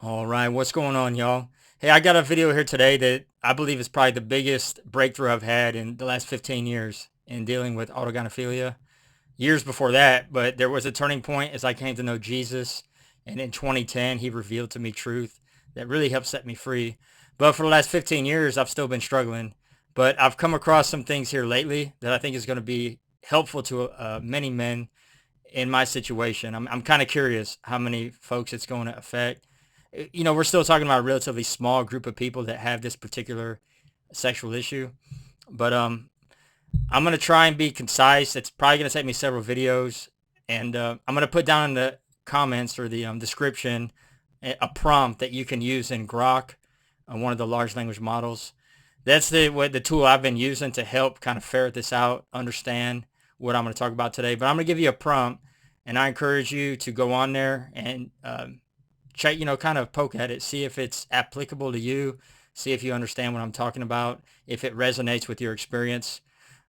All right, what's going on, y'all? Hey, I got a video here today that I believe is probably the biggest breakthrough I've had in the last 15 years in dealing with autogynephilia. Years before that, but there was a turning point as I came to know Jesus, and in 2010, he revealed to me truth that really helped set me free. But for the last 15 years, I've still been struggling. But I've come across some things here lately that I think is going to be helpful to many men in my situation. I'm kind of curious how many folks it's going to affect. We're still talking about a relatively small group of people that have this particular sexual issue, but I'm going to try and be concise. It's probably going to take me several videos, and I'm going to put down in the comments or the description a prompt that you can use in GROK, one of the large language models. That's the tool I've been using to help kind of ferret this out, understand what I'm going to talk about today. But I'm going to give you a prompt, and I encourage you to go on there and check, kind of poke at it, see if it's applicable to you, see if you understand what I'm talking about, if it resonates with your experience.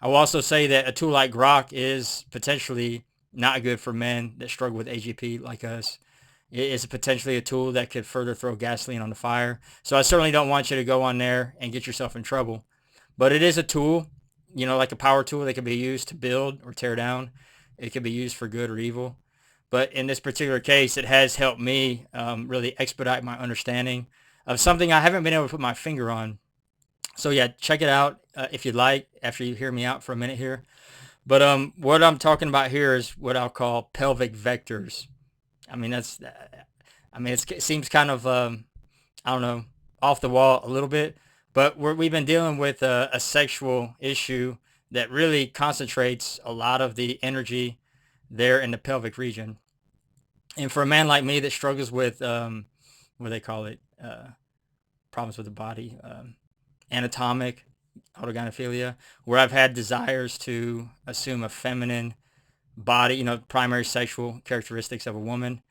I will also say that a tool like GROK is potentially not good for men that struggle with AGP like us. It is potentially a tool that could further throw gasoline on the fire. So I certainly don't want you to go on there and get yourself in trouble. But it is a tool, like a power tool that can be used to build or tear down. It can be used for good or evil. But in this particular case, it has helped me really expedite my understanding of something I haven't been able to put my finger on. So yeah, check it out if you'd like after you hear me out for a minute here. But what I'm talking about here is what I'll call pelvic vectors. I mean, it seems kind of, I don't know, off the wall a little bit, but we've been dealing with a sexual issue that really concentrates a lot of the energy there in the pelvic region. And for a man like me that struggles with, what do they call it, problems with the body, anatomic, autogynephilia, where I've had desires to assume a feminine body, primary sexual characteristics of a woman.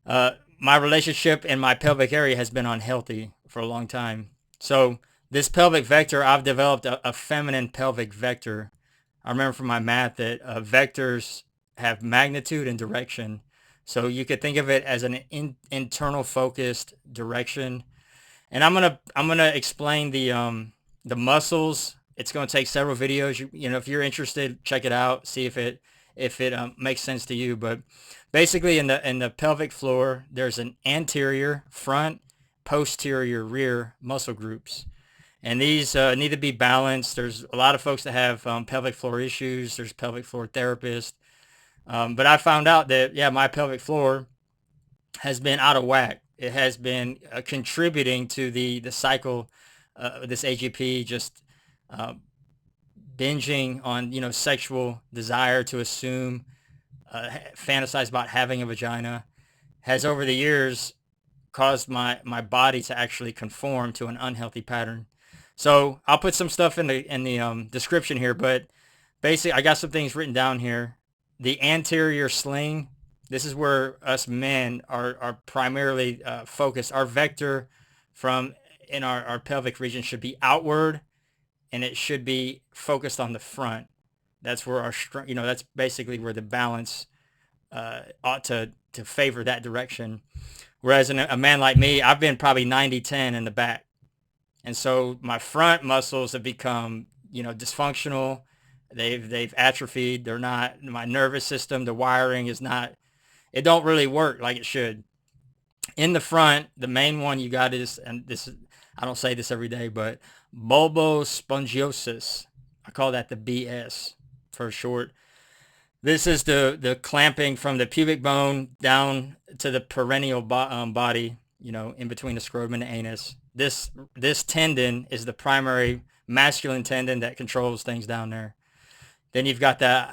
My relationship in my pelvic area has been unhealthy for a long time. So this pelvic vector, I've developed a feminine pelvic vector. I remember from my math that vectors have magnitude and direction. So you could think of it as an internal focused direction. And I'm gonna explain the muscles. It's going to take several videos. If you're interested, check it out. See if it makes sense to you. But basically, in the pelvic floor, there's an anterior, front, posterior, rear muscle groups, and these need to be balanced. There's a lot of folks that have pelvic floor issues. There's pelvic floor therapists, but I found out that yeah, my pelvic floor has been out of whack. It has been contributing to the cycle, this AGP, just uh, binging on sexual desire to assume, fantasize about having a vagina, has over the years caused my body to actually conform to an unhealthy pattern. So I'll put some stuff in the description here, but basically I got some things written down here. The anterior sling. This is where us men are primarily focused. Our vector from in our pelvic region should be outward, and it should be focused on the front. That's where our strength, that's basically where the balance ought to favor that direction. Whereas in a man like me, I've been probably 90-10 in the back. And so my front muscles have become, dysfunctional. They've atrophied. They're not, my nervous system, the wiring is not, it don't really work like it should. In the front, the main one you got is, and this is, I don't say this every day, but bulbospongiosus. I call that the BS for short. This is the clamping from the pubic bone down to the perineal body, in between the scrotum and the anus. This tendon is the primary masculine tendon that controls things down there. Then you've got the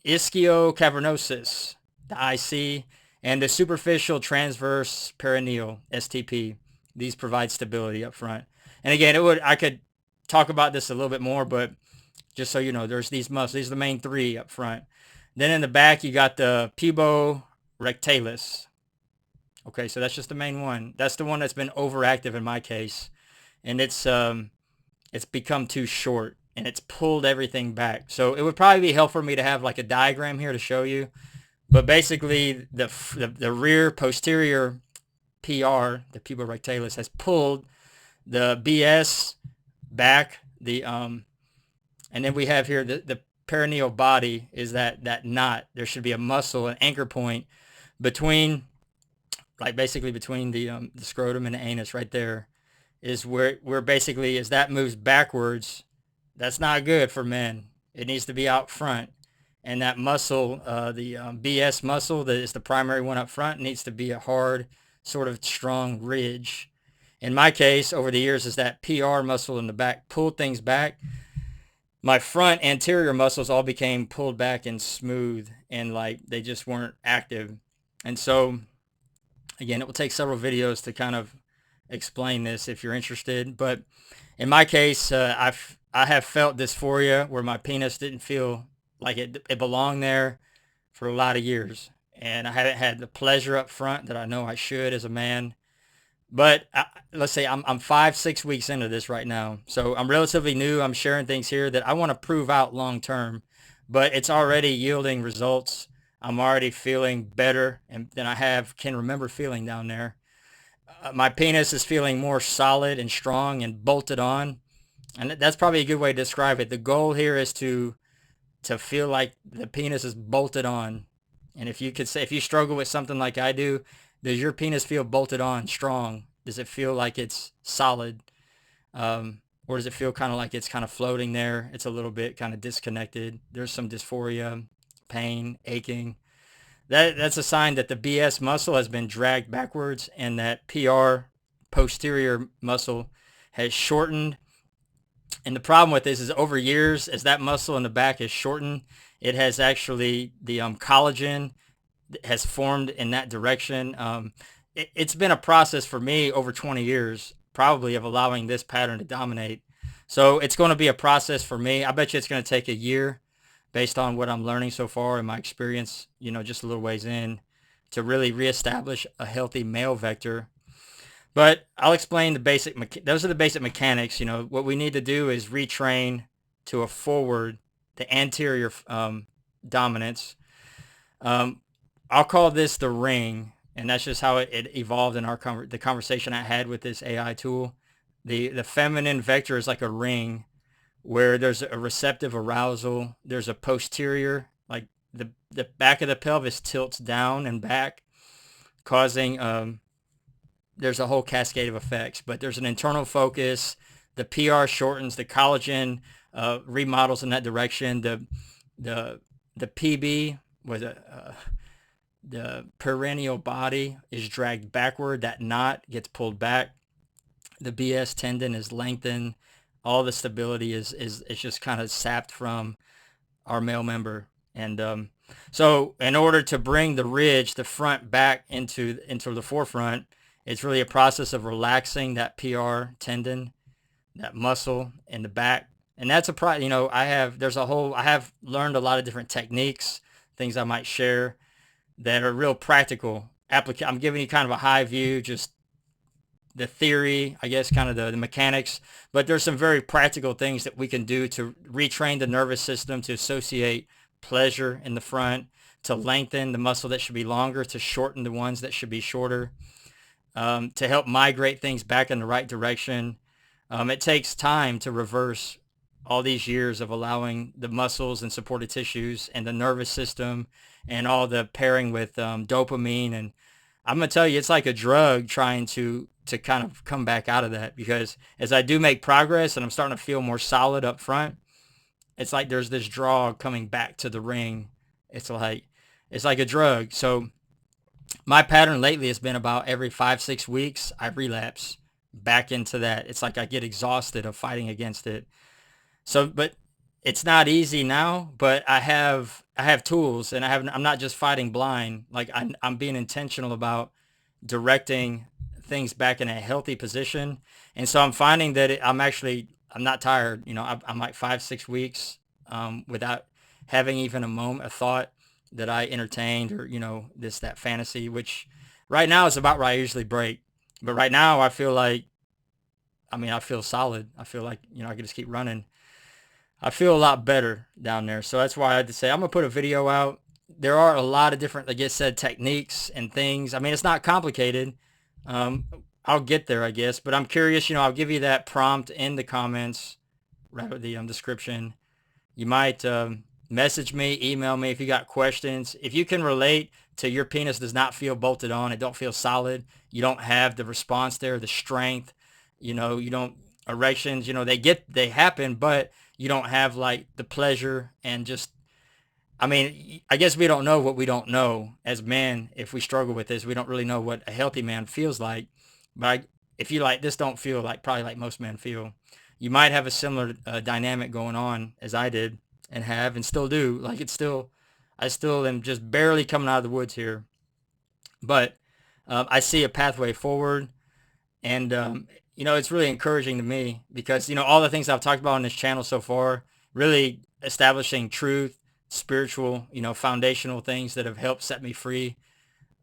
ischiocavernosus, the IC, and the superficial transverse perineal, STP. These provide stability up front. And again, I could talk about this a little bit more, but just so you know, there's these muscles. These are the main three up front. Then in the back, you got the puborectalis. Okay, so that's just the main one. That's the one that's been overactive in my case, and it's become too short, and it's pulled everything back. So it would probably be helpful for me to have like a diagram here to show you. But basically, the rear posterior PR, the puborectalis, has pulled the BS back. And then we have here the perineal body is that knot. There should be a muscle, an anchor point between, like basically between the scrotum and the anus. Right there is where basically as that moves backwards, that's not good for men. It needs to be out front. And that muscle, the BS muscle that is the primary one up front, needs to be a hard, sort of strong ridge. In my case, over the years, as that PR muscle in the back pulled things back, my front anterior muscles all became pulled back and smooth, and like they just weren't active. And so, again, it will take several videos to kind of explain this if you're interested. But in my case, I have felt dysphoria where my penis didn't feel like it belonged there for a lot of years. And I haven't had the pleasure up front that I know I should as a man. But let's say I'm 5-6 weeks into this right now. So I'm relatively new. I'm sharing things here that I want to prove out long term. But it's already yielding results. I'm already feeling better than I can remember feeling down there. My penis is feeling more solid and strong and bolted on. And that's probably a good way to describe it. The goal here is to feel like the penis is bolted on. And if you could say, if you struggle with something like I do, does your penis feel bolted on, strong? Does it feel like it's solid? Or does it feel kind of like it's kind of floating there? It's a little bit kind of disconnected. There's some dysphoria, pain, aching. That's a sign that the BS muscle has been dragged backwards and that PR posterior muscle has shortened. And the problem with this is over years, as that muscle in the back is shortened, it has actually, the collagen has formed in that direction. It's been a process for me over 20 years, probably, of allowing this pattern to dominate. So it's going to be a process for me. I bet you it's going to take a year based on what I'm learning so far and my experience, just a little ways in, to really reestablish a healthy male vector. But I'll explain those are the basic mechanics. What we need to do is retrain to a forward, the anterior dominance. I'll call this the ring, and that's just how it evolved in the conversation I had with this AI tool. The feminine vector is like a ring where there's a receptive arousal. There's a posterior, like the back of the pelvis tilts down and back, causing there's a whole cascade of effects. But there's an internal focus. The PR shortens. The collagen remodels in that direction. The PB was the perineal body is dragged backward. That knot gets pulled back. The BS tendon is lengthened. All the stability is just kind of sapped from our male member. And so in order to bring the ridge, the front back into the forefront, it's really a process of relaxing that PR tendon, that muscle in the back. And that's I have learned a lot of different techniques, things I might share that are real practical. I'm giving you kind of a high view, just the theory, I guess, kind of the mechanics, but there's some very practical things that we can do to retrain the nervous system to associate pleasure in the front, to lengthen the muscle that should be longer, to shorten the ones that should be shorter, to help migrate things back in the right direction. It takes time to reverse all these years of allowing the muscles and supportive tissues and the nervous system and all the pairing with dopamine. And I'm going to tell you, it's like a drug trying to kind of come back out of that, because as I do make progress and I'm starting to feel more solid up front, it's like there's this draw coming back to the ring. It's like a drug. So my pattern lately has been about every 5-6 weeks, I relapse back into that. It's like I get exhausted of fighting against it. So, but it's not easy now, but I have tools, and I'm not just fighting blind. Like I'm being intentional about directing things back in a healthy position. And so I'm finding that I'm not tired. I'm like 5-6 weeks without having even a thought that I entertained, or that fantasy, which right now is about where I usually break. But right now I feel like, I feel solid. I feel like I can just keep running. I feel a lot better down there. So that's why I had to say I'm gonna put a video out. There are a lot of different, like I said, techniques and things. It's not complicated. Um, I'll get there, I guess, but I'm curious. I'll give you that prompt in the comments, right with the description. You might message me, email me if you got questions. If you can relate to your penis does not feel bolted on, it don't feel solid, you don't have the response there, the strength, you don't erections, they happen, but you don't have like the pleasure and just I mean, I guess we don't know what we don't know as men. If we struggle with this, we don't really know what a healthy man feels like. But if you like this, don't feel like probably like most men feel, you might have a similar dynamic going on as I did and have and still do. Like I still am just barely coming out of the woods here. But I see a pathway forward, and it's really encouraging to me because all the things I've talked about on this channel so far, really establishing truth, spiritual, foundational things that have helped set me free.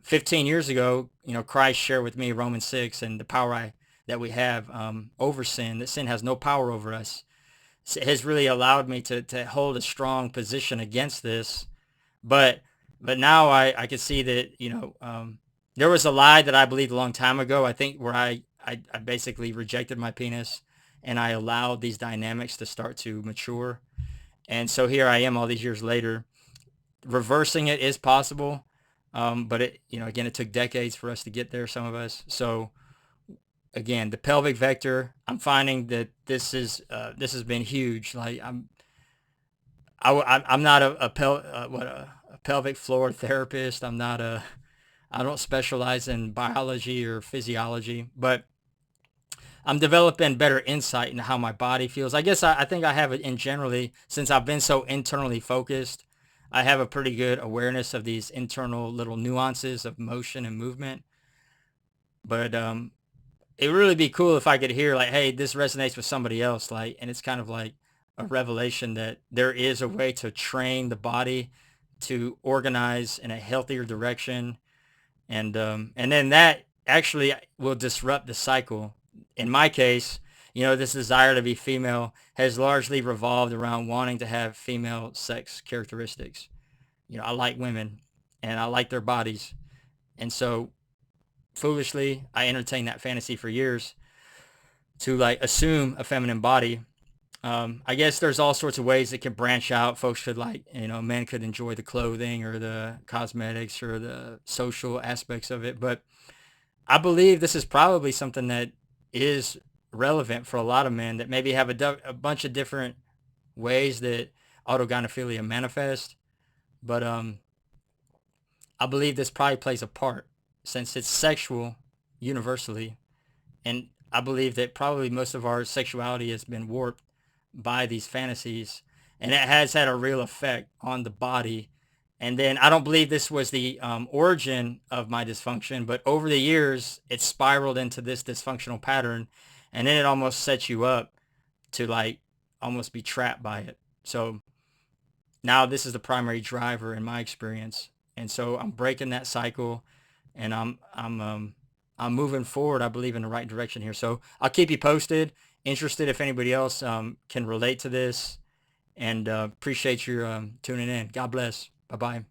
15 years ago, Christ shared with me Romans 6 and the power that we have over sin, that sin has no power over us. It has really allowed me to hold a strong position against this. But now I can see that, there was a lie that I believed a long time ago, I think, where I basically rejected my penis and I allowed these dynamics to start to mature. And so here I am all these years later. Reversing it is possible. But again, it took decades for us to get there, some of us. So again, the pelvic vector, I'm finding that this has been huge. Like I'm not a pelvic floor therapist. I don't specialize in biology or physiology, but I'm developing better insight into how my body feels. I guess I think I have it in generally, since I've been so internally focused, I have a pretty good awareness of these internal little nuances of motion and movement. But it would really be cool if I could hear like, hey, this resonates with somebody else. Like, and it's kind of like a revelation that there is a way to train the body to organize in a healthier direction. And then that actually will disrupt the cycle. In my case, this desire to be female has largely revolved around wanting to have female sex characteristics. I like women and I like their bodies. And so foolishly, I entertained that fantasy for years to like assume a feminine body. I guess there's all sorts of ways it can branch out. Folks could like, men could enjoy the clothing or the cosmetics or the social aspects of it. But I believe this is probably something that is relevant for a lot of men that maybe have a bunch of different ways that autogynephilia manifest. But I believe this probably plays a part since it's sexual universally. And I believe that probably most of our sexuality has been warped by these fantasies, and it has had a real effect on the body. And then I don't believe this was the origin of my dysfunction, but over the years, it spiraled into this dysfunctional pattern, and then it almost sets you up to like almost be trapped by it. So now this is the primary driver in my experience, and so I'm breaking that cycle, and I'm moving forward, I believe, in the right direction here. So I'll keep you posted. Interested if anybody else can relate to this, and appreciate your tuning in. God bless. Bye-bye.